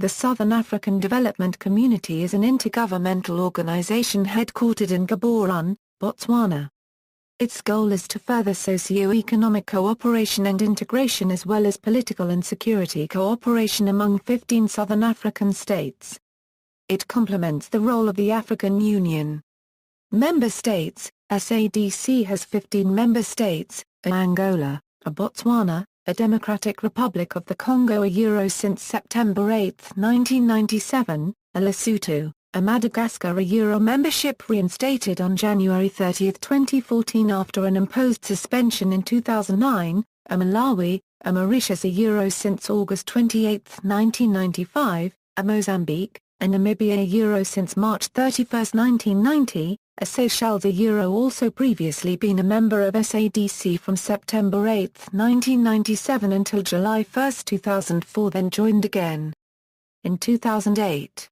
The Southern African Development Community is an intergovernmental organization headquartered in Gaborone, Botswana. Its goal is to further socio-economic cooperation and integration as well as political and security cooperation among 15 Southern African states. It complements the role of the African Union. Member states: SADC has 15 member states: Angola, Botswana, a Democratic Republic of the Congo since September 8, 1997, Lesotho, Madagascar. Membership reinstated on January 30, 2014 after an imposed suspension in 2009, Malawi, Mauritius since August 28, 1995, Mozambique, Namibia since March 31, 1990, Seychelles also previously been a member of SADC from September 8, 1997 until July 1, 2004, then joined again in 2008.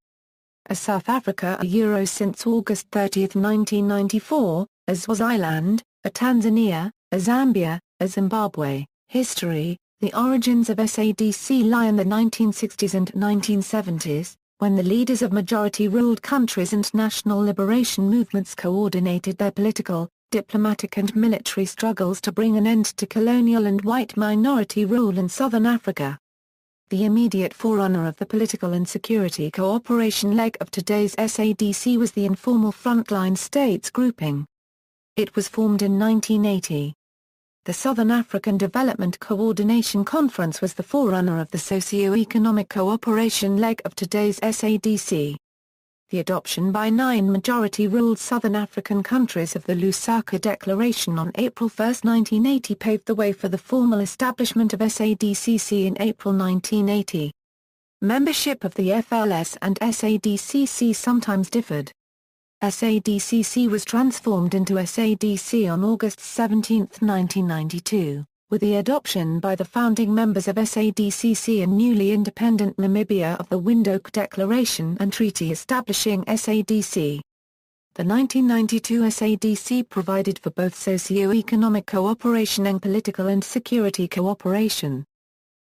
South Africa since August 30, 1994, Swaziland, Tanzania, Zambia, Zimbabwe. History: the origins of SADC lie in the 1960s and 1970s, when the leaders of majority-ruled countries and national liberation movements coordinated their political, diplomatic and military struggles to bring an end to colonial and white minority rule in southern Africa. The immediate forerunner of the political and security cooperation leg of today's SADC was the informal Frontline States grouping. It was formed in 1980. The Southern African Development Coordination Conference was the forerunner of the socio-economic cooperation leg of today's SADC. The adoption by 9 majority-ruled Southern African countries of the Lusaka Declaration on April 1, 1980 paved the way for the formal establishment of SADCC in April 1980. Membership of the FLS and SADCC sometimes differed. SADCC was transformed into SADC on August 17, 1992, with the adoption by the founding members of SADCC and newly independent Namibia of the Windhoek Declaration and Treaty establishing SADC. The 1992 SADC provided for both socio-economic cooperation and political and security cooperation.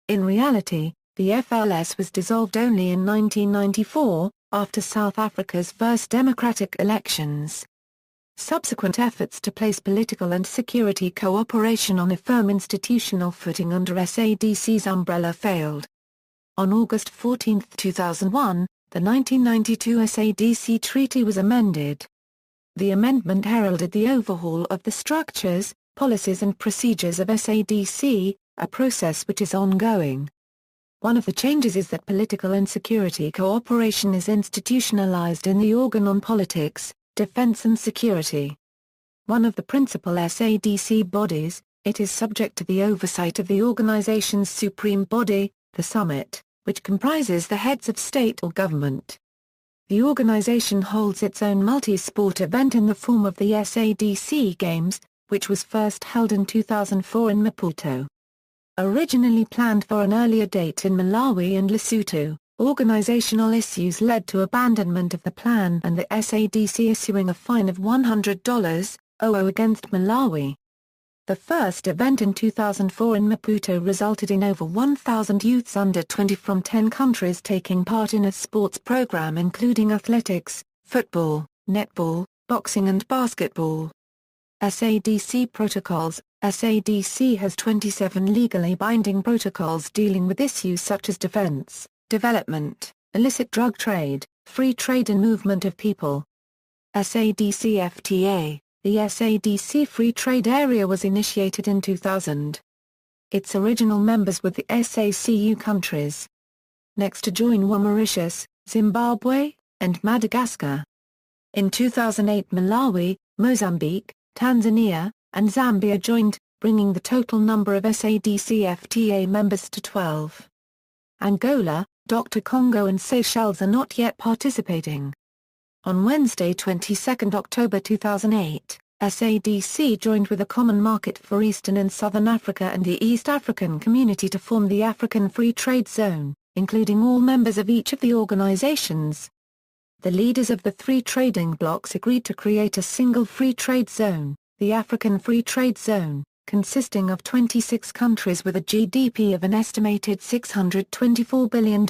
In reality, the FLS was dissolved only in 1994, after South Africa's first democratic elections. Subsequent efforts to place political and security cooperation on a firm institutional footing under SADC's umbrella failed. On August 14, 2001, the 1992 SADC Treaty was amended. The amendment heralded the overhaul of the structures, policies and procedures of SADC, a process which is ongoing. One of the changes is that political and security cooperation is institutionalized in the organ on politics, defense and security. One of the principal SADC bodies, it is subject to the oversight of the organization's supreme body, the Summit, which comprises the heads of state or government. The organization holds its own multi-sport event in the form of the SADC Games, which was first held in 2004 in Maputo. Originally planned for an earlier date in Malawi and Lesotho, organizational issues led to abandonment of the plan and the SADC issuing a fine of $100 against Malawi. The first event in 2004 in Maputo resulted in over 1,000 youths under 20 from 10 countries taking part in a sports program including athletics, football, netball, boxing and basketball. SADC Protocols: SADC has 27 legally binding protocols dealing with issues such as defense, development, illicit drug trade, free trade and movement of people. SADC FTA: the SADC Free Trade Area was initiated in 2000. Its original members were the SACU countries. Next to join were Mauritius, Zimbabwe, and Madagascar. In 2008 Malawi, Mozambique, Tanzania, and Zambia joined, bringing the total number of SADC FTA members to 12. Angola, Dr. Congo and Seychelles are not yet participating. On Wednesday 22 October 2008, SADC joined with a common market for Eastern and Southern Africa and the East African Community to form the African Free Trade Zone, including all members of each of the organizations. The leaders of the 3 trading blocs agreed to create a single free trade zone, the African Free Trade Zone, consisting of 26 countries with a GDP of an estimated $624 billion.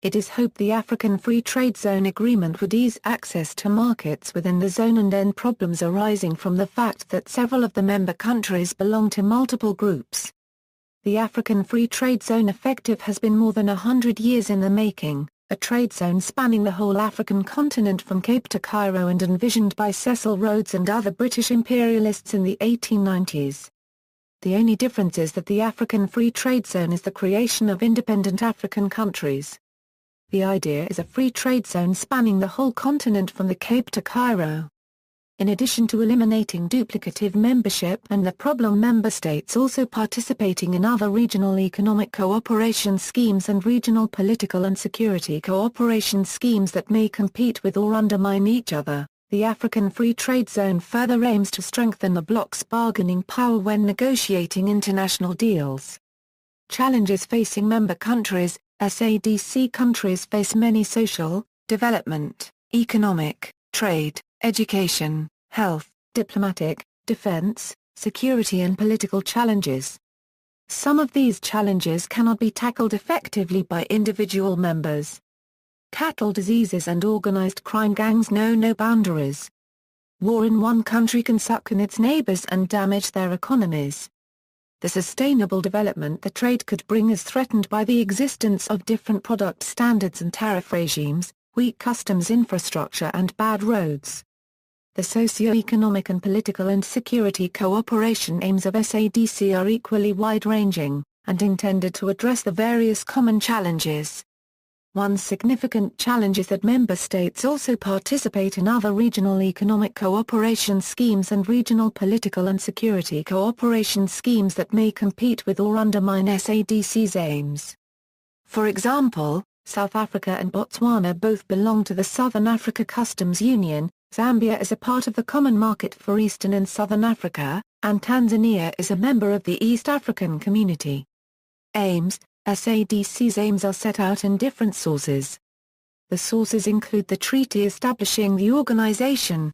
It is hoped the African Free Trade Zone Agreement would ease access to markets within the zone and end problems arising from the fact that several of the member countries belong to multiple groups. The African Free Trade Zone effective has been more than 100 years in the making, a trade zone spanning the whole African continent from Cape to Cairo and envisioned by Cecil Rhodes and other British imperialists in the 1890s. The only difference is that the African Free Trade Zone is the creation of independent African countries. The idea is a free trade zone spanning the whole continent from the Cape to Cairo. In addition to eliminating duplicative membership and the problem member states also participating in other regional economic cooperation schemes and regional political and security cooperation schemes that may compete with or undermine each other, the African Free Trade Zone further aims to strengthen the bloc's bargaining power when negotiating international deals. Challenges facing member countries. SADC countries face many social, development, economic, trade, education, health, diplomatic, defense, security and political challenges. Some of these challenges cannot be tackled effectively by individual members. Cattle diseases and organized crime gangs know no boundaries. War in one country can suck in its neighbors and damage their economies. The sustainable development the trade could bring is threatened by the existence of different product standards and tariff regimes, weak customs infrastructure and bad roads. The socio-economic and political and security cooperation aims of SADC are equally wide-ranging, and intended to address the various common challenges. One significant challenge is that member states also participate in other regional economic cooperation schemes and regional political and security cooperation schemes that may compete with or undermine SADC's aims. For example, South Africa and Botswana both belong to the Southern Africa Customs Union, Zambia is a part of the Common Market for Eastern and Southern Africa, and Tanzania is a member of the East African Community. Aims. SADC's aims are set out in different sources. The sources include the treaty establishing the organization,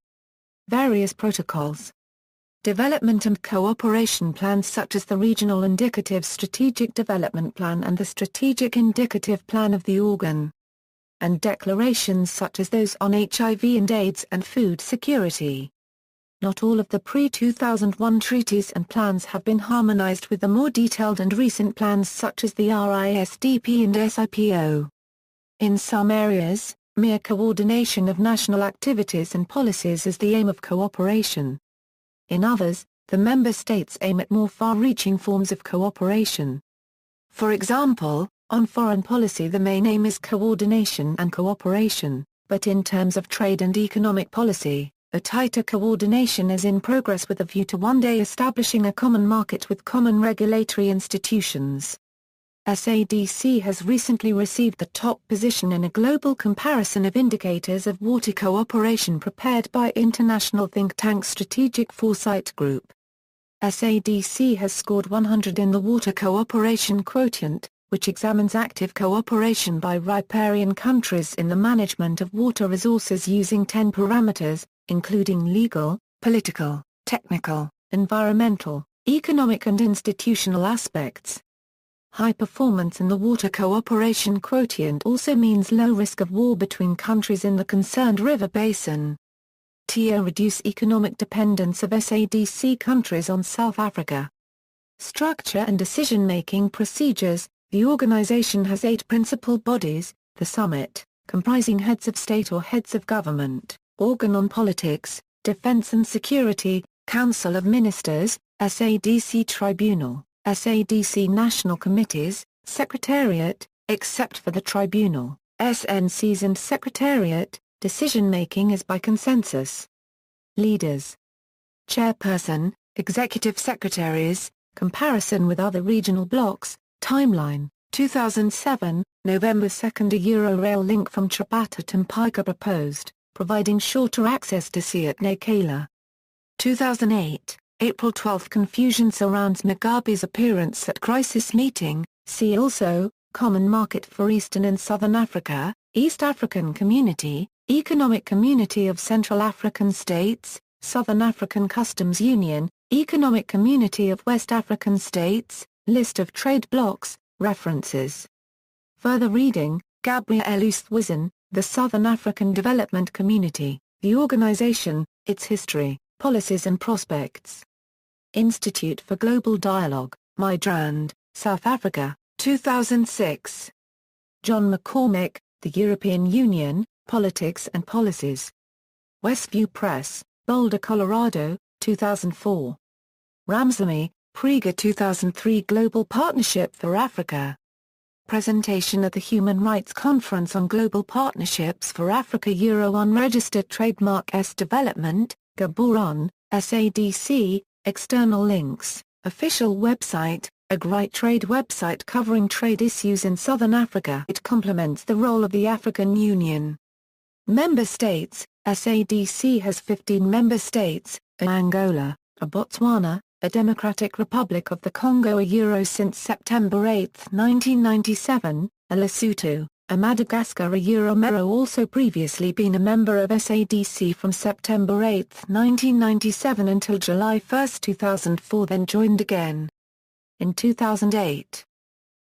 various protocols, development and cooperation plans such as the Regional Indicative Strategic Development Plan and the Strategic Indicative Plan of the organ, and declarations such as those on HIV and AIDS and food security. Not all of the pre-2001 treaties and plans have been harmonized with the more detailed and recent plans such as the RISDP and SIPO. In some areas, mere coordination of national activities and policies is the aim of cooperation. In others, the member states aim at more far-reaching forms of cooperation. For example, on foreign policy the main aim is coordination and cooperation, but in terms of trade and economic policy, a tighter coordination is in progress with a view to one day establishing a common market with common regulatory institutions. SADC has recently received the top position in a global comparison of indicators of water cooperation prepared by international think tank Strategic Foresight Group. SADC has scored 100 in the Water Cooperation Quotient, which examines active cooperation by riparian countries in the management of water resources using 10 parameters, including legal, political, technical, environmental, economic and institutional aspects. High performance in the Water Cooperation Quotient also means low risk of war between countries in the concerned river basin. TO reduce economic dependence of SADC countries on South Africa. Structure and decision-making procedures. The organization has 8 principal bodies: the Summit, comprising heads of state or heads of government, Organ on Politics, Defense and Security, Council of Ministers, SADC Tribunal, SADC National Committees, Secretariat, except for the Tribunal, SNCs and Secretariat. Decision-making is by consensus. Leaders. Chairperson, Executive Secretaries, comparison with other regional blocks. Timeline, 2007, November 2. A Euro-rail link from Chipata to Mpika proposed, providing shorter access to sea at Nakala. 2008, April 12. Confusion surrounds Mugabe's appearance at crisis meeting. See also, Common Market for Eastern and Southern Africa, East African Community, Economic Community of Central African States, Southern African Customs Union, Economic Community of West African States. List of trade blocs, references. Further reading, Gabriele Oosthuizen, the Southern African Development Community, the organization, its history, policies and prospects. Institute for Global Dialogue, Midrand, South Africa, 2006. John McCormick, The European Union, Politics and Policies. Westview Press, Boulder, Colorado, 2004. Ramsamy, Priga 2003 Global Partnership for Africa. Presentation at the Human Rights Conference on Global Partnerships for Africa Unregistered Trademark S Development, Gaborone, SADC, external links, official website, Agritrade website covering trade issues in Southern Africa. It complements the role of the African Union. Member states, SADC has 15 member states, Angola, a Botswana, a Democratic Republic of the Congo since September 8, 1997, a Lesotho, a Madagascar Mero also previously been a member of SADC from September 8, 1997 until July 1, 2004 then joined again in 2008.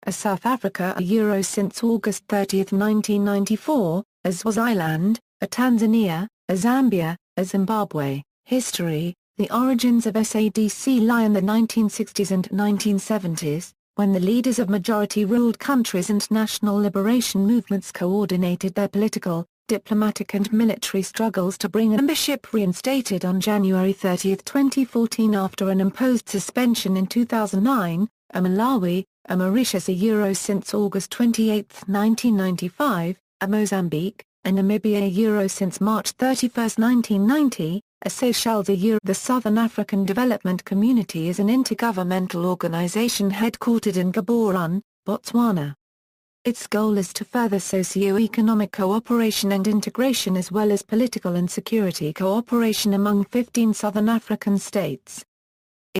A South Africa since August 30, 1994, a Swaziland, a Tanzania, a Zambia, a Zimbabwe. History. The origins of SADC lie in the 1960s and 1970s, when the leaders of majority-ruled countries and national liberation movements coordinated their political, diplomatic and military struggles to bring membership reinstated on January 30, 2014 after an imposed suspension in 2009, a Malawi, a Mauritius since August 28, 1995, a Mozambique, a Namibia since March 31, 1990, a Seychelles The Southern African Development Community is an intergovernmental organization headquartered in Gaborone, Botswana. Its goal is to further socio-economic cooperation and integration as well as political and security cooperation among 15 Southern African states.